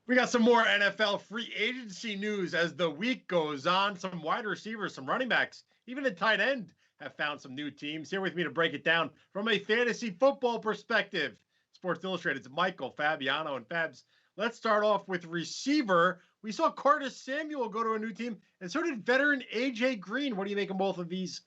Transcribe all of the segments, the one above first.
We got some more NFL free agency news as the week goes on. Some wide receivers, some running backs, even a tight end have found some new teams. Here with me to break it down from a fantasy football perspective, Sports Illustrated's Michael Fabiano. And Fabs, let's start off with receiver. We saw Curtis Samuel go to a new team, and so did veteran A.J. Green. What do you make of both of these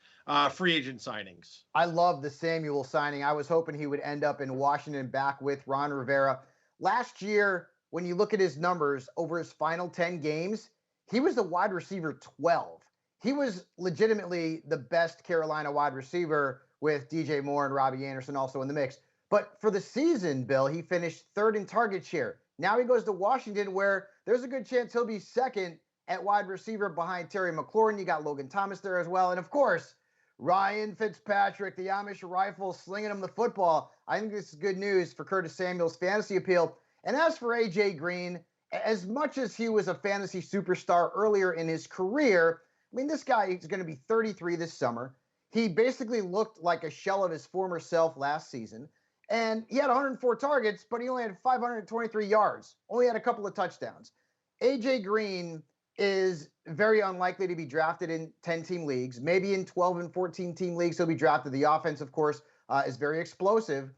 free agent signings? I love the Samuel signing. I was hoping he would end up in Washington back with Ron Rivera. Last year, when you look at his numbers over his final 10 games, he was the wide receiver 12. He was legitimately the best Carolina wide receiver with DJ Moore and Robbie Anderson also in the mix. But for the season, Bill, he finished third in target share. Now he goes to Washington, where there's a good chance he'll be second at wide receiver behind Terry McLaurin. You got Logan Thomas there as well. And of course, Ryan Fitzpatrick, the Amish rifle, slinging him the football. I think this is good news for Curtis Samuel's fantasy appeal. And as for A.J. Green, as much as he was a fantasy superstar earlier in his career, I mean, this guy is going to be 33 this summer. He basically looked like a shell of his former self last season. And he had 104 targets, but he only had 523 yards, only had a couple of touchdowns. A.J. Green is very unlikely to be drafted in 10-team leagues. Maybe in 12 and 14-team leagues he'll be drafted. The offense, of course, is very explosive.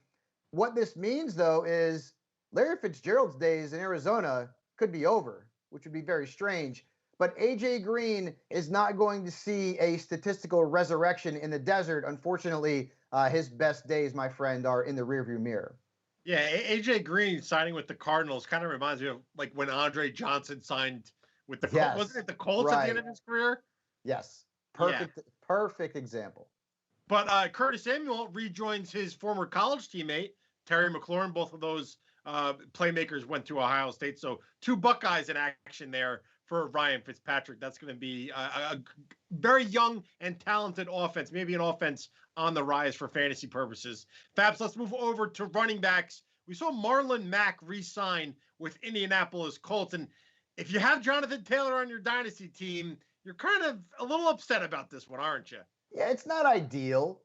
What this means, though, is Larry Fitzgerald's days in Arizona could be over, which would be very strange. But A.J. Green is not going to see a statistical resurrection in the desert. Unfortunately, his best days, my friend, are in the rearview mirror. Yeah, A.J. Green signing with the Cardinals kind of reminds me of like when Andre Johnson signed with the Colts. Wasn't it the Colts at the end of his career? Yes. Perfect example. But Curtis Samuel rejoins his former college teammate, Terry McLaurin. Both of those playmakers went to Ohio State. So 2 Buckeyes in action there for Ryan Fitzpatrick. That's going to be a very young and talented offense, maybe an offense on the rise for fantasy purposes. Fabs, let's move over to running backs. We saw Marlon Mack re-sign with Indianapolis Colts. And if you have Jonathan Taylor on your dynasty team, you're kind of a little upset about this one, aren't you? Yeah, it's not ideal,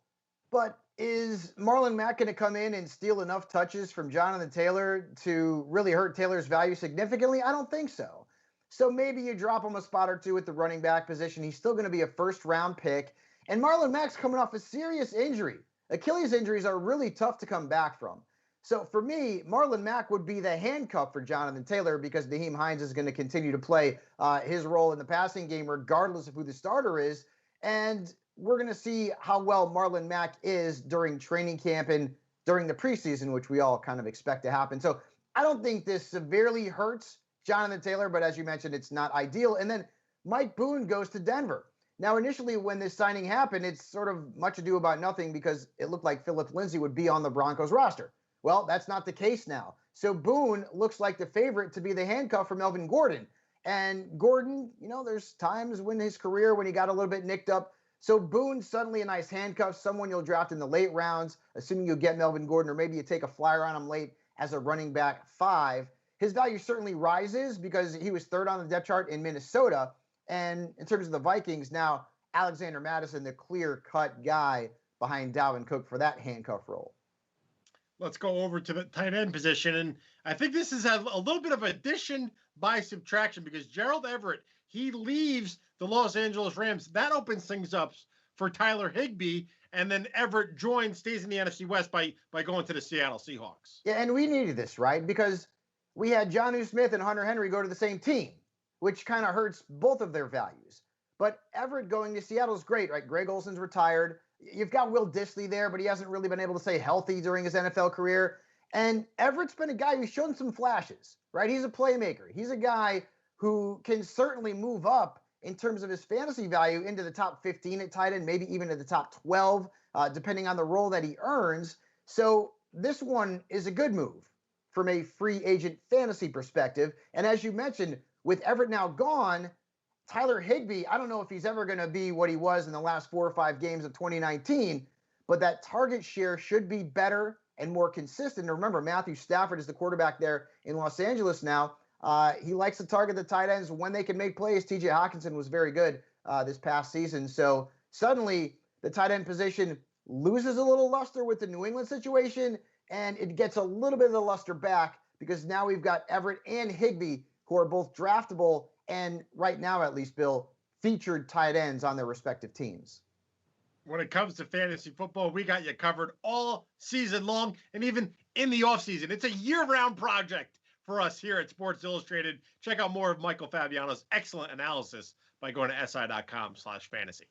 but is Marlon Mack going to come in and steal enough touches from Jonathan Taylor to really hurt Taylor's value significantly? I don't think so. So maybe you drop him a spot or two at the running back position. He's still going to be a first-round pick. And Marlon Mack's coming off a serious injury. Achilles injuries are really tough to come back from. So for me, Marlon Mack would be the handcuff for Jonathan Taylor because Nyheim Hines is going to continue to play his role in the passing game regardless of who the starter is. And we're going to see how well Marlon Mack is during training camp and during the preseason, which we all kind of expect to happen. So I don't think this severely hurts Jonathan Taylor, but as you mentioned, it's not ideal. And then Mike Boone goes to Denver. Now, initially, when this signing happened, it's sort of much ado about nothing because it looked like Phillip Lindsay would be on the Broncos roster. Well, that's not the case now. So Boone looks like the favorite to be the handcuff for Melvin Gordon. And Gordon, there's times when his career, when he got a little bit nicked up. So Boone, suddenly a nice handcuff, someone you'll draft in the late rounds, assuming you'll get Melvin Gordon, or maybe you take a flyer on him late as a running back 5. His value certainly rises because he was third on the depth chart in Minnesota. And in terms of the Vikings, now Alexander Mattison, the clear-cut guy behind Dalvin Cook for that handcuff role. Let's go over to the tight end position. And I think this is a little bit of addition by subtraction because Gerald Everett, he leaves the Los Angeles Rams. That opens things up for Tyler Higbee. And then Everett stays in the NFC West by going to the Seattle Seahawks. Yeah, and we needed this, right? Because we had Jonnu Smith and Hunter Henry go to the same team, which kind of hurts both of their values. But Everett going to Seattle is great, right? Greg Olson's retired. You've got Will Dissly there, but he hasn't really been able to stay healthy during his NFL career. And Everett's been a guy who's shown some flashes, right? He's a playmaker. He's a guy who can certainly move up in terms of his fantasy value into the top 15 at tight end, maybe even to the top 12, depending on the role that he earns. So this one is a good move from a free agent fantasy perspective. And as you mentioned, with Everett now gone, Tyler Higbee, I don't know if he's ever going to be what he was in the last 4 or 5 games of 2019, but that target share should be better and more consistent. And remember, Matthew Stafford is the quarterback there in Los Angeles now. He likes to target the tight ends when they can make plays. TJ Hawkinson was very good this past season. So suddenly the tight end position loses a little luster with the New England situation, and it gets a little bit of the luster back because now we've got Everett and Higbee, who are both draftable and right now, at least, Bill, featured tight ends on their respective teams. When it comes to fantasy football, we got you covered all season long and even in the offseason. It's a year-round project for us here at Sports Illustrated. Check out more of Michael Fabiano's excellent analysis by going to si.com/fantasy.